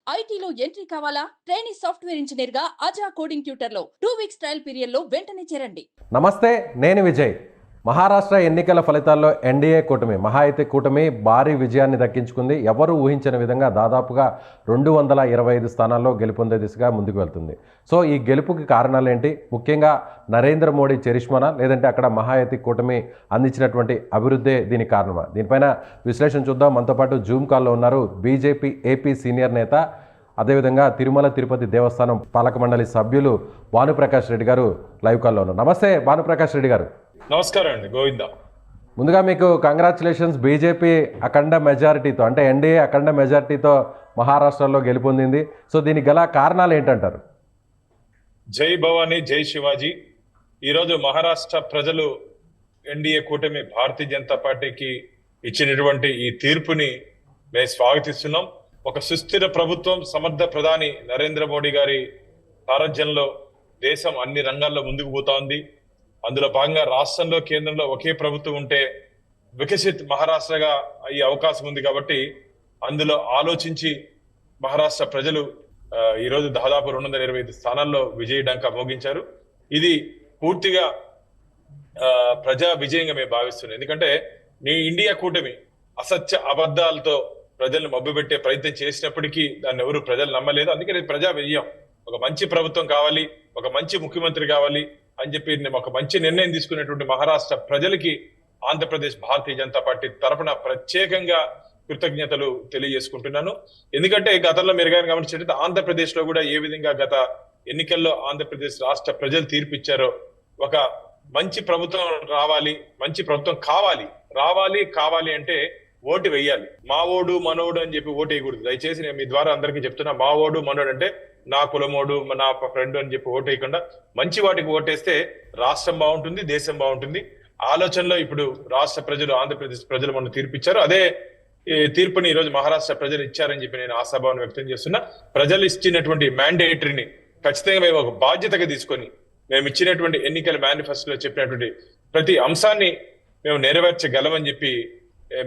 ఐటీలో ఎంట్రీ కావాలా? Trainee software engineer గా అజా కోడింగ్ ట్యూటర్ లో 2 వీక్స్ ట్రయల్ పీరియడ్ లో వెంటనే చేరండి. నమస్తే, నేను విజయ్. మహారాష్ట్ర ఎన్నికల ఫలితాల్లో ఎన్డీఏ కూటమి మహా అయితే కూటమి భారీ విజయాన్ని దక్కించుకుంది. ఎవరు ఊహించిన విధంగా దాదాపుగా 225 స్థానాల్లో గెలుపొందే దిశగా ముందుకు వెళ్తుంది. సో ఈ గెలుపుకి కారణాలు ఏంటి? ముఖ్యంగా నరేంద్ర మోడీ చరిష్మానా, లేదంటే అక్కడ మహా అయితే కూటమి అందించినటువంటి అభివృద్ధే దీనికి కారణమా? దీనిపైన విశ్లేషణ చూద్దాం. మనతో పాటు జూమ్ కాల్లో ఉన్నారు బీజేపీ ఏపీ సీనియర్ నేత, అదేవిధంగా తిరుమల తిరుపతి దేవస్థానం పాలక మండలి సభ్యులు భానుప్రకాష్ రెడ్డి గారు లైవ్ కాల్లో ఉన్నారు. నమస్తే భానుప్రకాష్ రెడ్డి గారు. నమస్కారం అండి, గోవింద. ముందుగా మీకు కంగ్రాచులేషన్స్. బీజేపీ అఖండ మెజారిటీతో, అంటే ఎన్డీఏ అఖండ మెజారిటీతో మహారాష్ట్రలో గెలుపొందింది. సో దీనికి గల కారణాలు ఏంటంటారు? జై భవానీ, జై శివాజీ. ఈరోజు మహారాష్ట్ర ప్రజలు ఎన్డీఏ కూటమి భారతీయ జనతా పార్టీకి ఇచ్చినటువంటి ఈ తీర్పుని మేము స్వాగతిస్తున్నాం. ఒక సుస్థిర ప్రభుత్వం, సమర్థ ప్రధాని నరేంద్ర మోడీ గారి సారథ్యంలో దేశం అన్ని రంగాల్లో ముందుకు పోతా ఉంది. అందులో భాగంగా రాష్ట్రంలో, కేంద్రంలో ఒకే ప్రభుత్వం ఉంటే వికసిత్ మహారాష్ట్రగా అయ్యే అవకాశం ఉంది. కాబట్టి అందులో ఆలోచించి మహారాష్ట్ర ప్రజలు ఈరోజు దాదాపు 225 స్థానాల్లో విజయ డంకా మోగించారు. ఇది పూర్తిగా ప్రజా విజయంగా మేము భావిస్తున్నాం. ఎందుకంటే ఇండియా కూటమి అసత్య అబద్ధాలతో ప్రజలను మభ్యపెట్టే ప్రయత్నం చేసినప్పటికీ దాన్ని ఎవరు ప్రజలు నమ్మలేదు. అందుకని ప్రజా విజయం. ఒక మంచి ప్రభుత్వం కావాలి, ఒక మంచి ముఖ్యమంత్రి కావాలి అని చెప్పి ఒక మంచి నిర్ణయం తీసుకునేటువంటి మహారాష్ట్ర ప్రజలకి ఆంధ్రప్రదేశ్ భారతీయ జనతా పార్టీ తరఫున ప్రత్యేకంగా కృతజ్ఞతలు తెలియజేసుకుంటున్నాను. ఎందుకంటే గతంలో మీరు కానీ గమనించినట్లయితే ఆంధ్రప్రదేశ్ లో కూడా ఏ విధంగా గత ఎన్నికల్లో ఆంధ్రప్రదేశ్ రాష్ట్ర ప్రజలు తీర్పిచ్చారో, ఒక మంచి ప్రభుత్వం రావాలి, మంచి ప్రభుత్వం కావాలి అంటే ఓటు వెయ్యాలి. మా ఓడు మనోడు అని చెప్పి ఓటు వేయకూడదు. దయచేసి నేను మీ ద్వారా అందరికీ చెప్తున్నా, మా ఓడు మనోడు అంటే నా కులమోడు, నా ఫ్రెండ్ అని చెప్పి ఓటు వేయకుండా మంచి వాటికి ఓటేస్తే రాష్ట్రం బాగుంటుంది, దేశం బాగుంటుంది. ఆలోచనలో ఇప్పుడు రాష్ట్ర ప్రజలు, ఆంధ్రప్రదేశ్ ప్రజలు మనం తీర్పిచ్చారు. అదే తీర్పుని ఈ రోజు మహారాష్ట్ర ప్రజలు ఇచ్చారని చెప్పి నేను ఆశాభావం వ్యక్తం చేస్తున్నా. ప్రజలు ఇచ్చినటువంటి మ్యాండేటరీని ఖచ్చితంగా మేము ఒక బాధ్యతగా తీసుకొని మేము ఇచ్చినటువంటి ఎన్నికల మేనిఫెస్టోలో చెప్పినటువంటి ప్రతి అంశాన్ని మేము నెరవేర్చగలమని చెప్పి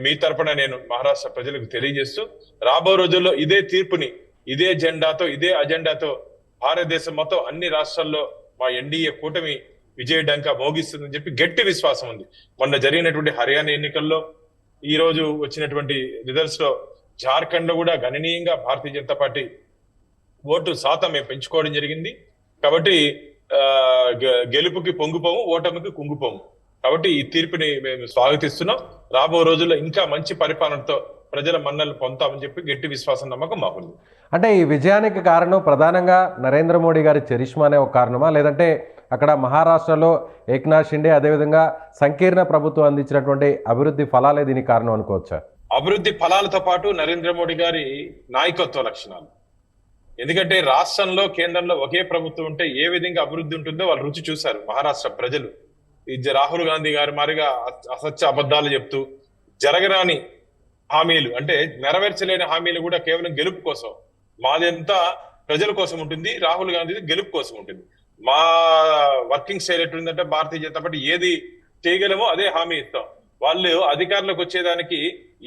మీ తరపున నేను మహారాష్ట్ర ప్రజలకు తెలియజేస్తూ, రాబో రోజుల్లో ఇదే తీర్పుని, ఇదే అజెండాతో భారతదేశం మొత్తం అన్ని రాష్ట్రాల్లో మా ఎన్డీఏ కూటమి విజయ డంకా మోగిస్తుందని చెప్పి గట్టి విశ్వాసం ఉంది. మొన్న జరిగినటువంటి హర్యానా ఎన్నికల్లో, ఈ రోజు వచ్చినటువంటి రిజల్ట్స్ లో జార్ఖండ్ లో కూడా గణనీయంగా భారతీయ జనతా పార్టీ ఓటు శాతం మేము పెంచుకోవడం జరిగింది. కాబట్టి గెలుపుకి పొంగిపోము, ఓటమికి కుంగిపోము. కాబట్టి ఈ తీర్పుని మేము స్వాగతిస్తున్నాం. రాబో రోజుల్లో ఇంకా మంచి పరిపాలనతో ప్రజల మన్నలు పొందుతామని చెప్పి గట్టి విశ్వాసం, నమ్మకం మాకుంది. అంటే ఈ విజయానికి కారణం ప్రధానంగా నరేంద్ర మోడీ గారి చరిష్మానే ఒక కారణమా, లేదంటే అక్కడ మహారాష్ట్రలో ఏక్నాథ్ షిండే, అదేవిధంగా సంకీర్ణ ప్రభుత్వం అందించినటువంటి అభివృద్ధి ఫలాలే దీనికి కారణం అనుకోవచ్చా? అభివృద్ధి ఫలాలతో పాటు నరేంద్ర మోడీ గారి నాయకత్వ లక్షణాలు. ఎందుకంటే రాష్ట్రంలో, కేంద్రంలో ఒకే ప్రభుత్వం ఉంటే ఏ విధంగా అభివృద్ధి ఉంటుందో వాళ్ళు రుచి చూశారు మహారాష్ట్ర ప్రజలు. రాహుల్ గాంధీ గారి మారిగా అసత్య అబద్ధాలు చెప్తూ, జరగరాని హామీలు, అంటే నెరవేర్చలేని హామీలు కూడా కేవలం గెలుపు కోసం, మాదంతా ప్రజల కోసం ఉంటుంది, రాహుల్ గాంధీది గెలుపు కోసం ఉంటుంది. మా వర్కింగ్ స్టైల్ ఎట్లుందంటే భారతీయ జనతా పార్టీ ఏది చేయగలమో అదే హామీ ఇస్తాం. వాళ్ళు అధికారంలోకి వచ్చేదానికి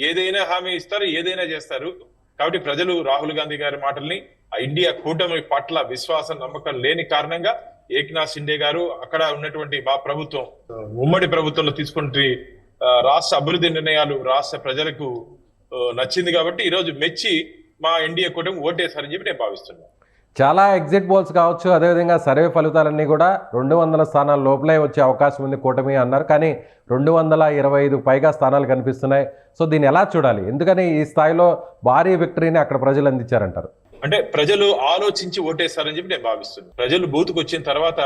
ఏదైనా హామీ ఇస్తారు, ఏదైనా చేస్తారు. కాబట్టి ప్రజలు రాహుల్ గాంధీ గారి మాటల్ని, ఆ ఇండియా కూటమి పట్ల విశ్వాసం, నమ్మకం లేని కారణంగా ఏక్నాథ్ షిండే గారు, అక్కడ ఉన్నటువంటి మా ప్రభుత్వం, ఉమ్మడి ప్రభుత్వంలో తీసుకుంటే రాష్ట్ర అభివృద్ధి నిర్ణయాలు రాష్ట్ర ప్రజలకు నచ్చింది. కాబట్టి ఈరోజు మెచ్చి మా ఎన్డీఏ కూటమి ఓటేశారని చెప్పి నేను భావిస్తున్నాను. చాలా ఎగ్జిట్ పోల్స్ కావచ్చు, అదేవిధంగా సర్వే ఫలితాలన్నీ కూడా 200 స్థానాల లోపలే వచ్చే అవకాశం ఉంది కూటమి అన్నారు. కానీ 225 పైగా స్థానాలు కనిపిస్తున్నాయి. సో దీన్ని ఎలా చూడాలి? ఎందుకని ఈ స్థాయిలో భారీ విక్టరీని అక్కడ ప్రజలు అందించారంటారు? అంటే ప్రజలు ఆలోచించి ఓటేస్తారని చెప్పి నేను భావిస్తున్నాను. ప్రజలు బూత్కు వచ్చిన తర్వాత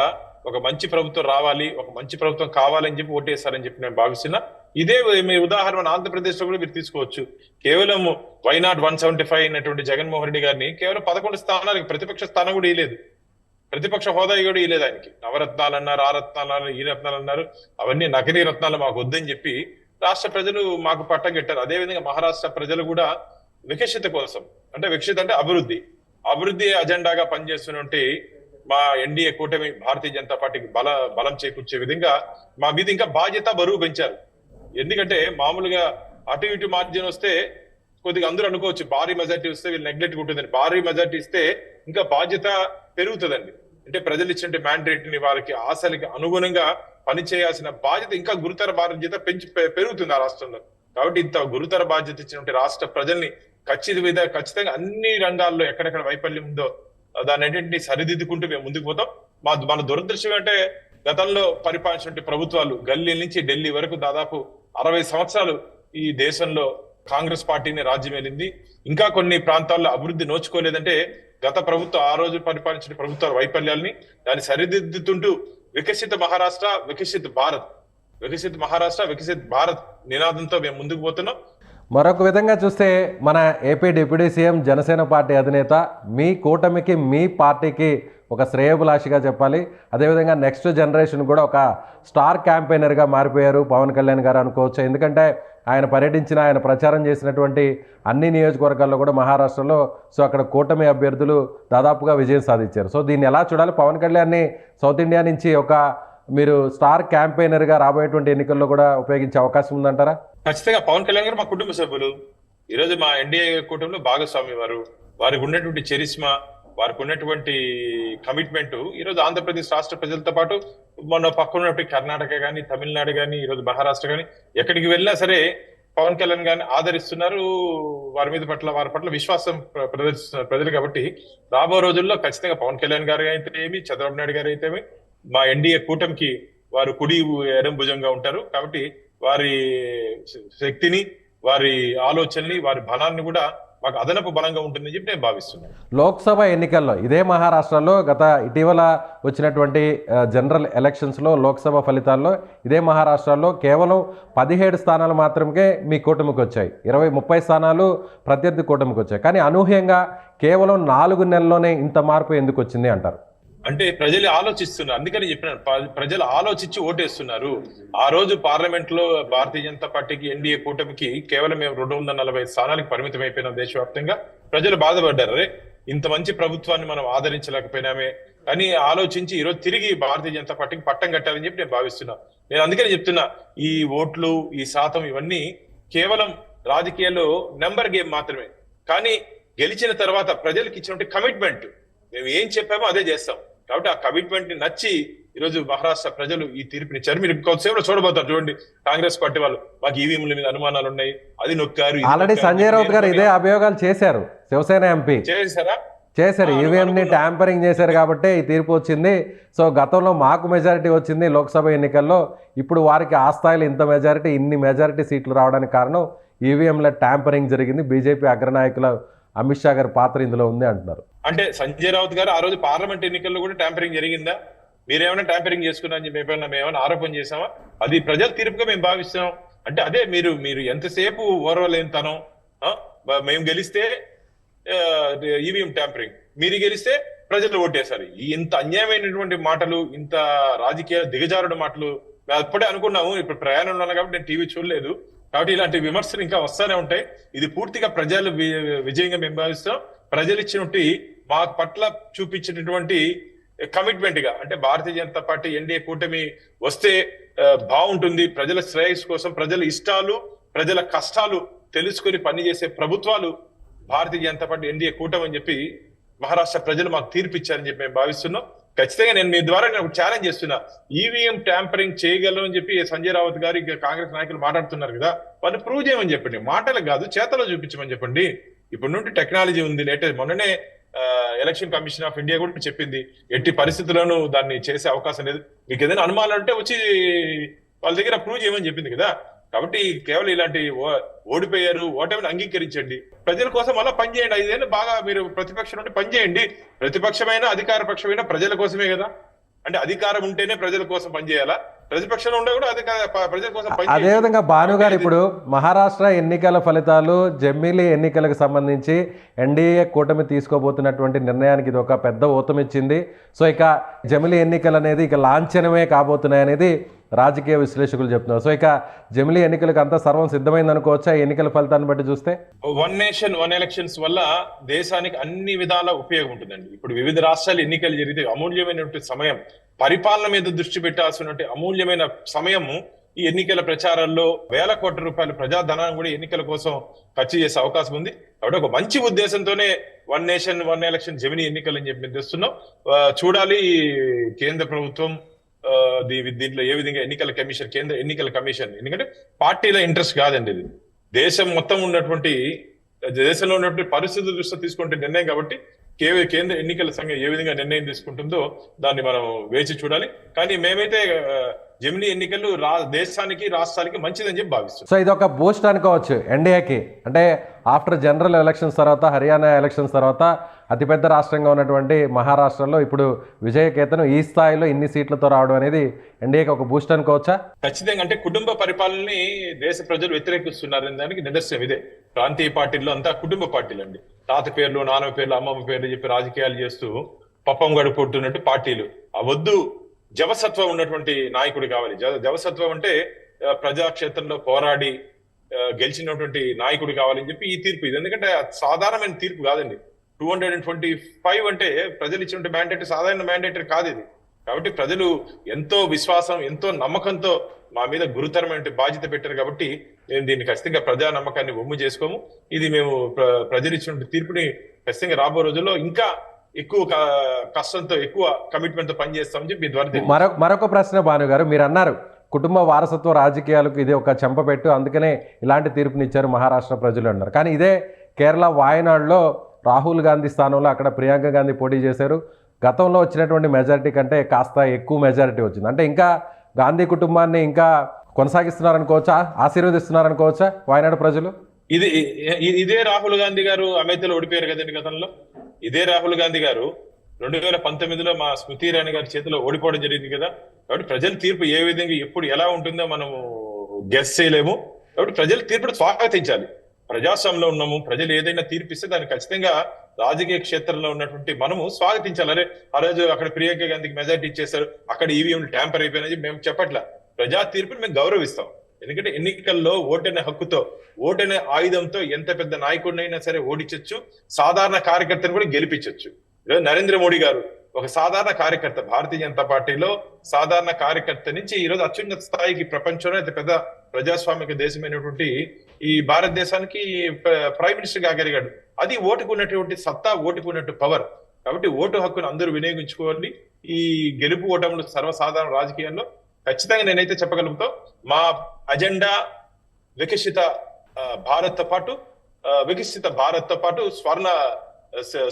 ఒక మంచి ప్రభుత్వం రావాలి, ఒక మంచి ప్రభుత్వం కావాలని చెప్పి ఓటేస్తారని చెప్పి నేను భావిస్తున్నా. ఇదే మీ ఉదాహరణ ఆంధ్రప్రదేశ్ లో కూడా మీరు తీసుకోవచ్చు. కేవలం వైనాట్ 175 అయినటువంటి జగన్మోహన్ రెడ్డి గారిని కేవలం 11 స్థానాలకి, ప్రతిపక్ష స్థానం కూడా ఇవ్వలేదు, ప్రతిపక్ష హోదా కూడా ఇవ్వలేదు ఆయనకి. నవరత్నాలు అన్నారు, ఆ రత్నాలు అన్నారు, ఈ రత్నాలు అన్నారు. అవన్నీ నకిలీ రత్నాలు మాకు వద్దని చెప్పి రాష్ట్ర ప్రజలు మాకు పట్టగట్టారు. అదేవిధంగా మహారాష్ట్ర ప్రజలు కూడా వికసిత కోసం, అంటే వికసిత అంటే అభివృద్ధి అజెండాగా పనిచేస్తున్నటువంటి మా ఎన్డీఏ కూటమి భారతీయ జనతా పార్టీకి బలం చేకూర్చే విధంగా మా మీద ఇంకా బాధ్యత, బరువు పెంచారు. ఎందుకంటే మామూలుగా అటు ఇటు మార్జిన్ వస్తే కొద్దిగా అందరూ అనుకోవచ్చు భారీ మెజార్టీ వస్తే వీళ్ళు నెగ్లెక్ట్ ఉంటుందని. భారీ మెజార్టీ ఇస్తే ఇంకా బాధ్యత పెరుగుతుందండి. అంటే ప్రజలు ఇచ్చిన మ్యాండేట్ ని వారికి ఆశలకి అనుగుణంగా పనిచేయాల్సిన బాధ్యత ఇంకా గురుతర బాధ్యత పెరుగుతుంది ఆ రాష్ట్రంలో. కాబట్టి ఇంత గురుతర బాధ్యత ఇచ్చినటువంటి రాష్ట్ర ప్రజల్ని ఖచ్చితంగా అన్ని రంగాల్లో ఎక్కడెక్కడ వైఫల్యం ఉందో దాని అన్నింటినీ సరిదిద్దుకుంటూ మేము ముందుకు పోతాం. మన దురదృష్టం అంటే గతంలో పరిపాలించిన ప్రభుత్వాలు గల్లీ నుంచి ఢిల్లీ వరకు దాదాపు 60 సంవత్సరాలు ఈ దేశంలో కాంగ్రెస్ పార్టీని రాజ్యం వెళ్ళింది. ఇంకా కొన్ని ప్రాంతాల్లో అభివృద్ధి నోచుకోలేదంటే గత ప్రభుత్వం ఆ రోజు పరిపాలించిన ప్రభుత్వాల వైఫల్యాల్ని దాన్ని సరిదిద్దుతుంటూ వికసిత మహారాష్ట్ర వికసిత్ భారత్, వికసిత్ మహారాష్ట్ర వికసిత్ భారత్ నినాదంతో మేము ముందుకు పోతున్నాం. మరొక విధంగా చూస్తే మన AP deputy CM Janasena party అధినేత మీ కూటమికి మీ పార్టీకి ఒక శ్రేయోభిలాషిగా చెప్పాలి. అదేవిధంగా నెక్స్ట్ జనరేషన్ కూడా ఒక స్టార్ క్యాంపెయినర్గా మారిపోయారు పవన్ కళ్యాణ్ గారు అనుకోవచ్చు. ఎందుకంటే ఆయన పర్యటించిన ఆయన ప్రచారం చేసినటువంటి అన్ని నియోజకవర్గాల్లో కూడా మహారాష్ట్రలో అక్కడ కూటమి అభ్యర్థులు దాదాపుగా విజయం సాధించారు. సో దీన్ని ఎలా చూడాలి? పవన్ కళ్యాణ్ని సౌత్ ఇండియా నుంచి మీరు స్టార్ క్యాంపెయినర్గా రాబోయేటువంటి ఎన్నికల్లో కూడా ఉపయోగించే అవకాశం ఉందంటారా? ఖచ్చితంగా పవన్ కళ్యాణ్ గారు మా కుటుంబ సభ్యులు. ఈరోజు మా ఎన్డీఏ కూటమిలో భాగస్వామి వారికి ఉన్నటువంటి చరిస్మా, వారికి ఉన్నటువంటి కమిట్మెంట్ ఈరోజు ఆంధ్రప్రదేశ్ రాష్ట్ర ప్రజలతో పాటు మన పక్కన కర్ణాటక కానీ, తమిళనాడు కానీ, ఈరోజు మహారాష్ట్ర కానీ ఎక్కడికి వెళ్ళినా సరే పవన్ కళ్యాణ్ గారిని ఆదరిస్తున్నారు. వారి పట్ల విశ్వాసం ప్రదర్శిస్తున్నారు ప్రజలు. కాబట్టి రాబో రోజుల్లో ఖచ్చితంగా పవన్ కళ్యాణ్ గారు అయితే ఏమి, చంద్రబాబు నాయుడు గారు అయితే మా ఎన్డీఏ కూటమికి వారు కుడి ఎడం భుజంగా ఉంటారు. కాబట్టి వారి శక్తిని, వారి ఆలోచనని, వారి బలాన్ని కూడా మాకు అదనపు బలంగా ఉంటుందని చెప్పి నేను భావిస్తున్నాను. లోక్సభ ఎన్నికల్లో ఇదే మహారాష్ట్రలో ఇటీవల వచ్చినటువంటి జనరల్ ఎలక్షన్స్లో లోక్సభ ఫలితాల్లో ఇదే మహారాష్ట్రలో కేవలం 17 స్థానాలు మాత్రమే మీ కూటమికి వచ్చాయి. 20-30 స్థానాలు ప్రత్యర్థి కూటమికి వచ్చాయి. కానీ అనూహ్యంగా కేవలం 4 నెలల్లోనే ఇంత మార్పు ఎందుకు వచ్చింది అంటారు? అంటే ప్రజలు ఆలోచిస్తున్నారు, అందుకని చెప్పినారు. ప్రజలు ఆలోచించి ఓటేస్తున్నారు. ఆ రోజు పార్లమెంట్ లో భారతీయ జనతా పార్టీకి ఎన్డీఏ కూటమికి కేవలం మేము 240 స్థానాలకు పరిమితం అయిపోయినాం దేశవ్యాప్తంగా. ప్రజలు బాధపడ్డారు, అరే ఇంత మంచి ప్రభుత్వాన్ని మనం ఆదరించలేకపోయినామే అని ఆలోచించి ఈరోజు తిరిగి భారతీయ జనతా పార్టీకి పట్టం కట్టాలని చెప్పి నేను భావిస్తున్నా. నేను అందుకని చెప్తున్నా, ఈ ఓట్లు, ఈ శాతం ఇవన్నీ కేవలం రాజకీయాల్లో నెంబర్ గేమ్ మాత్రమే. కానీ గెలిచిన తర్వాత ప్రజలకు ఇచ్చినటువంటి కమిట్మెంట్, మేము ఏం చెప్పామో అదే చేస్తాం. కాబట్టి ఆ కమిట్మెంట్ ని నచ్చి ఈరోజు మహారాష్ట్ర ప్రజలు ఈ తీర్పునిచ్చారు. మీరు కొంతసేపు చూడబోతారు, చూడండి. కాంగ్రెస్ పార్టీ వాళ్ళు మాకు ఈవీఎంల మీద అనుమానాలు ఉన్నాయి, అది నొక్కారు. ఆల్రెడీ సంజయ్ రౌత్ గారు ఇదే అభియోగాలు చేశారు. శివసేన ఎంపీ చేశారు, ఈవీఎంని ట్యాంపరింగ్ చేశారు కాబట్టి ఈ తీర్పు వచ్చింది. సో గతంలో మాకు మెజారిటీ వచ్చింది లోక్సభ ఎన్నికల్లో, ఇప్పుడు వారికి ఆ స్థాయిలో ఇంత మెజారిటీ, ఇన్ని మెజారిటీ సీట్లు రావడానికి కారణం ఈవీఎంల ట్యాంపరింగ్ జరిగింది. బీజేపీ అగ్రనాయకుల అమిత్ షా గారి పాత్ర ఇందులో ఉంది అంటున్నారు. అంటే సంజయ్ రావుత్ గారు ఆ రోజు పార్లమెంట్ ఎన్నికల్లో కూడా ట్యాంపరింగ్ జరిగిందా? మీరేమైనా ట్యాంపరింగ్ చేసుకున్నారని చెప్పి మేమేమైనా ఆరోపణ చేసామా? అది ప్రజల తీర్పుగా మేము భావిస్తున్నాం. అంటే అదే మీరు ఎంతసేపు ఓర్వలేనితనం. మేము గెలిస్తే ఈవీఎం ట్యాంపరింగ్, మీరు గెలిస్తే ప్రజలు ఓటేశారు. ఇంత అన్యాయమైనటువంటి మాటలు, ఇంత రాజకీయ దిగజారుడు మాటలు మేము అప్పుడే అనుకున్నాము. ఇప్పుడు ప్రయాణంలో ఉన్నాను కాబట్టి నేను టీవీ చూడలేదు. కాబట్టి ఇలాంటి విమర్శలు ఇంకా వస్తూనే ఉంటాయి. ఇది పూర్తిగా ప్రజలు విజయంగా మేము భావిస్తాం. ప్రజలు ఇచ్చినటువంటి మా పట్ల చూపించినటువంటి కమిట్మెంట్ గా, అంటే భారతీయ జనతా పార్టీ ఎన్డీఏ కూటమి వస్తే బాగుంటుంది, ప్రజల శ్రేయస్సు కోసం, ప్రజల ఇష్టాలు, ప్రజల కష్టాలు తెలుసుకుని పనిచేసే ప్రభుత్వాలు భారతీయ జనతా పార్టీ ఎన్డీఏ కూటమి అని చెప్పి మహారాష్ట్ర ప్రజలు మాకు తీర్పు ఇచ్చారని చెప్పి మేము భావిస్తున్నాం. ఖచ్చితంగా నేను మీ ద్వారా నేను ఛాలెంజ్ చేస్తున్నా, ఈవీఎం ట్యాంపరింగ్ చేయగలను అని చెప్పి సంజయ్ రావత్ గారు కాంగ్రెస్ నాయకులు మాట్లాడుతున్నారు కదా, వాళ్ళు ప్రూవ్ చేయమని చెప్పండి. మాటలు కాదు, చేతలో చూపించమని చెప్పండి. ఇప్పుడు నుండి టెక్నాలజీ ఉంది, లేటెస్ట్. మొన్ననే ఎలక్షన్ కమిషన్ ఆఫ్ ఇండియా కూడా చెప్పింది, ఎట్టి పరిస్థితుల్లోనూ దాన్ని చేసే అవకాశం లేదు. మీకు ఏదైనా అనుమానం అంటే వచ్చి వాళ్ళ దగ్గర ప్రూవ్ చేయమని చెప్పింది కదా. కాబట్టి కేవలం ఇలాంటి ఓడిపోయారు, ఓటమిని అంగీకరించండి, ప్రజల కోసం అలా పనిచేయండి. 5 ఏళ్ళు బాగా మీరు ప్రతిపక్షం నుండి పనిచేయండి. ప్రతిపక్షమైన అధికార పక్షమైన ప్రజల కోసమే కదా. అంటే అధికారం ఉంటేనే ప్రజల కోసం పనిచేయాలా? ప్రతిపక్షంలో ఉండే కూడా ప్రజల కోసం పనిచేయాలి. అదేవిధంగా భాను గారు, ఇప్పుడు మహారాష్ట్ర ఎన్నికల ఫలితాలు, జమిలీ ఎన్నికలకు సంబంధించి ఎన్డీఏ కూటమి తీసుకోబోతున్నటువంటి నిర్ణయానికి ఇది ఒక పెద్ద ఊతమిచ్చింది. సో ఇక జమిలీ ఎన్నికలు అనేది ఇక లాంఛనమే కాబోతున్నాయి అనేది రాజకీయ విశ్లేషకులు చెప్తున్నారు. సో ఇక జమిలీ ఎన్నికలకు అంతా సర్వం సిద్ధమైంది అనుకోవచ్చా ఎన్నికల ఫలితాన్ని బట్టి చూస్తే? వన్ నేషన్ వన్ ఎలక్షన్స్ వల్ల దేశానికి అన్ని విధాల ఉపయోగం ఉంటుందండి. ఇప్పుడు వివిధ రాష్ట్రాలు ఎన్నికలు జరిగితే అమూల్యమైనటువంటి సమయం, పరిపాలన మీద దృష్టి పెట్టాల్సినటువంటి అమూల్యమైన సమయము ఈ ఎన్నికల ప్రచారాల్లో వేల కోట్ల రూపాయల ప్రజాధనాన్ని కూడా ఎన్నికల కోసం ఖర్చు చేసే అవకాశం ఉంది. కాబట్టి ఒక మంచి ఉద్దేశంతోనే వన్ నేషన్ వన్ ఎలక్షన్ జమిని ఎన్నికలు అని చెప్పి తెస్తున్నాం. చూడాలి కేంద్ర ప్రభుత్వం దీంట్లో ఏ విధంగా కేంద్ర ఎన్నికల కమిషన్, ఎందుకంటే పార్టీల ఇంట్రెస్ట్ కాదండి, ఇది దేశం మొత్తం ఉన్నటువంటి దేశంలో ఉన్నటువంటి పరిస్థితుల దృష్ట్యా తీసుకుంటే నిర్ణయం. కాబట్టి కేంద్ర ఎన్నికల సంఘం ఏ విధంగా నిర్ణయం తీసుకుంటుందో దాన్ని మనం వేచి చూడాలి. కానీ మేమైతే జమిని ఎన్నికలు దేశానికి రాష్ట్రానికి మంచిదని చెప్పి భావిస్తాం. సో ఇది ఒక బూస్ట్ అనుకోవచ్చు ఎన్డీఏకి. అంటే ఆఫ్టర్ జనరల్ ఎలక్షన్స్ తర్వాత, హర్యానా ఎలక్షన్స్ తర్వాత అతిపెద్ద రాష్ట్రంగా ఉన్నటువంటి మహారాష్ట్రలో ఇప్పుడు విజయకేతనం ఈ స్థాయిలో ఇన్ని సీట్లతో రావడం అనేది ఎన్డీఏకి ఒక బూస్ట్ అనుకోవచ్చా? ఖచ్చితంగా. అంటే కుటుంబ పరిపాలనని దేశ ప్రజలు వ్యతిరేకిస్తున్నారనే దానికి నిదర్శనం ఇదే. ప్రాంతీయ పార్టీల్లో అంతా కుటుంబ పార్టీలు అండి. తాత పేర్లు, నాన్న పేర్లు, అమ్మమ్మ పేర్లు చెప్పి రాజకీయాలు చేస్తూ పప్పం గడుపుతున్నట్టు పార్టీలు. అవద్దు, జవసత్వం ఉన్నటువంటి నాయకుడు కావాలి. జవసత్వం అంటే ప్రజాక్షేత్రంలో పోరాడి గెలిచినటువంటి నాయకుడు కావాలని చెప్పి ఈ తీర్పు ఇది. ఎందుకంటే సాధారణమైన తీర్పు కాదండి. 225 అంటే ప్రజలు ఇచ్చిన మ్యాండేట్ సాధారణ మ్యాండేట్ కాదు ఇది. కాబట్టి ప్రజలు ఎంతో విశ్వాసం, ఎంతో నమ్మకంతో మా మీద గురుతరమైన బాధ్యత పెట్టారు. కాబట్టి మేము దీన్ని ఖచ్చితంగా ప్రజా నమ్మకాన్ని ఒమ్ము చేసుకోము. ఇది మేము ప్రజలు ఇచ్చిన తీర్పుని ఖచ్చితంగా రాబో రోజుల్లో ఇంకా ఎక్కువ కష్టంతో, ఎక్కువ కమిట్మెంట్ తో పనిచేస్తామని చెప్పి మీ ద్వారా. మరొక ప్రశ్న భాను గారు, మీరు అన్నారు కుటుంబ వారసత్వ రాజకీయాలకు ఇది ఒక చెంపపెట్టు, అందుకనే ఇలాంటి తీర్పునిచ్చారు మహారాష్ట్ర ప్రజలు అన్నారు. కానీ ఇదే కేరళ వాయనాడులో రాహుల్ గాంధీ స్థానంలో అక్కడ ప్రియాంక గాంధీ పోటీ చేశారు. గతంలో వచ్చినటువంటి మెజారిటీ కంటే కాస్త ఎక్కువ మెజారిటీ వచ్చింది. అంటే ఇంకా గాంధీ కుటుంబాన్ని ఇంకా కొనసాగిస్తున్నారనుకోవచ్చా, ఆశీర్వదిస్తున్నారనుకోవచ్చా వాయనాడు ప్రజలు? ఇదే రాహుల్ గాంధీ గారు అమేథీలో ఓడిపోయారు కదండి గతంలో. ఇదే రాహుల్ గాంధీ గారు 2019లో మా స్మృతి ఇరానీ గారి చేతిలో ఓడిపోవడం జరిగింది కదా. కాబట్టి ప్రజల తీర్పు ఏ విధంగా ఎప్పుడు ఎలా ఉంటుందో మనము గెస్ చేయలేము. కాబట్టి ప్రజల తీర్పును స్వాగతించాలి. ప్రజాస్వామ్యంలో ఉన్నాము, ప్రజలు ఏదైనా తీర్పిస్తే దాన్ని ఖచ్చితంగా రాజకీయ క్షేత్రంలో ఉన్నటువంటి మనము స్వాగతించాలి. అరే ఆ రోజు అక్కడ ప్రియాంక గాంధీకి మెజార్టీ ఇచ్చేస్తారు, అక్కడ ఈవీఎంలు ట్యాంపర్ అయిపోయినది మేము చెప్పట్లా. ప్రజా తీర్పుని మేము గౌరవిస్తాం. ఎందుకంటే ఎన్నికల్లో ఓటనే హక్కుతో, ఓటనే ఆయుధంతో ఎంత పెద్ద నాయకుడినైనా సరే ఓడించవచ్చు, సాధారణ కార్యకర్తను కూడా గెలిపించవచ్చు. ఈరోజు నరేంద్ర మోడీ గారు ఒక సాధారణ కార్యకర్త, భారతీయ జనతా పార్టీలో సాధారణ కార్యకర్త నుంచి ఈరోజు అత్యున్నత స్థాయికి ప్రపంచంలో అతి పెద్ద ప్రజాస్వామిక దేశమైనటువంటి ఈ భారతదేశానికి ప్రైమ్ మినిస్టర్ కాగలిగాడు. అది ఓటుకున్నటువంటి సత్తా, ఓటుకున్నట్టు పవర్. కాబట్టి ఓటు హక్కును అందరూ వినియోగించుకోవాలి. ఈ గెలుపు ఓటములు సర్వసాధారణ రాజకీయాల్లో ఖచ్చితంగా నేనైతే చెప్పగలుగుతాం. మా అజెండా వికసిత భారత్ తో పాటు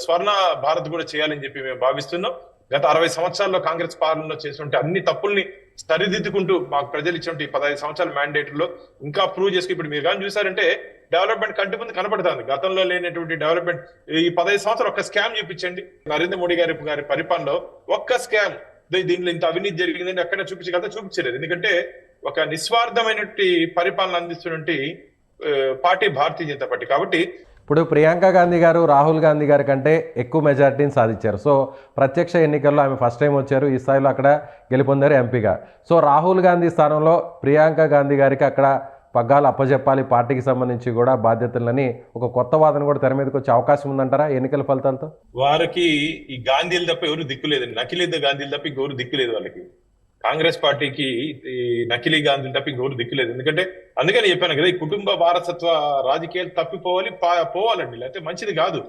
స్వర్ణ భారత్ కూడా చేయాలని చెప్పి మేము భావిస్తున్నాం. గత 60 సంవత్సరాల్లో కాంగ్రెస్ పాలనలో చేసినటువంటి అన్ని తప్పుల్ని సరిదిద్దుకుంటూ మాకు ప్రజలు ఇచ్చినటువంటి 15 సంవత్సరాల మ్యాండేట్ లో ఇంకా ప్రూవ్ చేసుకుని ఇప్పుడు మీరు కానీ చూసారంటే డెవలప్మెంట్ కంటి ముందు కనబడుతుంది. గతంలో లేనటువంటి డెవలప్మెంట్ ఈ 15 సంవత్సరాలు ఒక్క స్కామ్ చూపించండి. నరేంద్ర మోడీ గారి పరిపాలనలో ఒక్క స్కామ్, దీంట్లో ఇంత అవినీతి జరిగిందని ఎక్కడ చూపించలేదు. ఎందుకంటే ఒక నిస్వార్థమైనటువంటి పరిపాలన అందిస్తున్నటువంటి పార్టీ భారతీయ జనతా పార్టీ. కాబట్టి ఇప్పుడు ప్రియాంక గాంధీ గారు రాహుల్ గాంధీ గారి కంటే ఎక్కువ మెజారిటీని సాధించారు. సో ప్రత్యక్ష ఎన్నికల్లో ఆమె ఫస్ట్ టైం వచ్చారు, ఈ స్థాయిలో అక్కడ గెలుపొందారు ఎంపీగా. సో రాహుల్ గాంధీ స్థానంలో ప్రియాంక గాంధీ గారికి అక్కడ పగ్గాలు అప్పచెప్పాలి పార్టీకి సంబంధించి కూడా బాధ్యతలని ఒక కొత్త వాదన కూడా తెర మీదకి వచ్చే అవకాశం ఉందంటారా ఎన్నికల ఫలితాలతో? వారికి ఈ గాంధీలు తప్ప ఎవరు దిక్కులేదండి, నకిలీ గాంధీలు తప్ప ఇంకెవరు దిక్కులేదు వాళ్ళకి. కాంగ్రెస్ పార్టీకి ఈ నకిలీ గాంధీలు తప్ప ఇంకెవరు దిక్కులేదు. ఎందుకంటే అందుకని చెప్పాను కదా, ఈ కుటుంబ వారసత్వ రాజకీయాలు పోవాలండి, లేకపోతే మంచిది కాదు.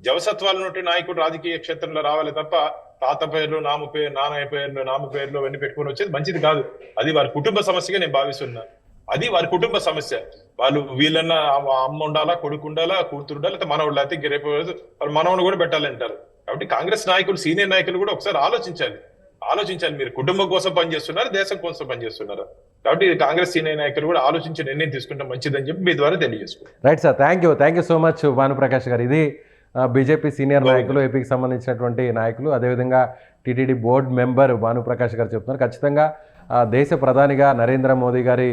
జవసత్వాలు ఉన్నట్టు నాయకుడు రాజకీయ క్షేత్రంలో రావాలి తప్ప తాత పేర్లు, నాన్న పేర్లు, నామ పేర్లు అవన్నీ పెట్టుకుని వచ్చేది మంచిది కాదు. అది వారి కుటుంబ సమస్యగా నేను భావిస్తున్నా. అది వారి కుటుంబ సమస్య. వాళ్ళు వీళ్ళన్నా అమ్మ ఉండాలా, కొడుకు ఉండాలా, కూతురు ఉండాలి, లేకపోతే మనవాళ్ళు, లేకపోతే రేపు వాళ్ళు మనవడు కూడా పెట్టాలంటారు. కాబట్టి కాంగ్రెస్ నాయకులు, సీనియర్ నాయకులు కూడా ఒకసారి ఆలోచించాలి. మీరు కుటుంబం కోసం పనిచేస్తున్నారు, దేశం కోసం పనిచేస్తున్నారు. కాబట్టి కాంగ్రెస్ సీనియర్ నాయకులు కూడా ఆలోచించి నిర్ణయం తీసుకుంటే మంచిదని చెప్పి మీ ద్వారా తెలియజేసుకుంటారు. Right sir, thank you so much Bhanuprakash garu. ఇది బీజేపీ సీనియర్ నాయకులు, ఏపీకి సంబంధించినటువంటి నాయకులు, అదేవిధంగా టీటీడీ బోర్డు మెంబర్ భానుప్రకాష్ గారు చెప్తున్నారు. ఖచ్చితంగా దేశ ప్రధానిగా నరేంద్ర మోదీ గారి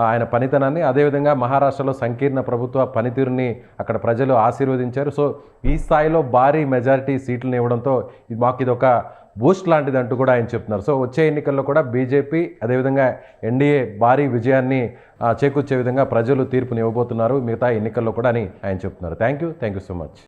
ఆయన పనితనాన్ని, అదేవిధంగా మహారాష్ట్రలో సంకీర్ణ ప్రభుత్వ పనితీరుని అక్కడ ప్రజలు ఆశీర్వదించారు. సో ఈ స్థాయిలో భారీ మెజారిటీ సీట్లను ఇవ్వడంతో మాకు ఇది ఒక బూస్ట్ లాంటిది అంటూ కూడా ఆయన చెప్తున్నారు. సో వచ్చే ఎన్నికల్లో కూడా బీజేపీ అదేవిధంగా ఎన్డీఏ భారీ విజయాన్ని చేకూర్చే విధంగా ప్రజలు తీర్పుని ఇవ్వబోతున్నారు మిగతా ఎన్నికల్లో కూడా అని ఆయన చెప్తున్నారు. Thank you so much.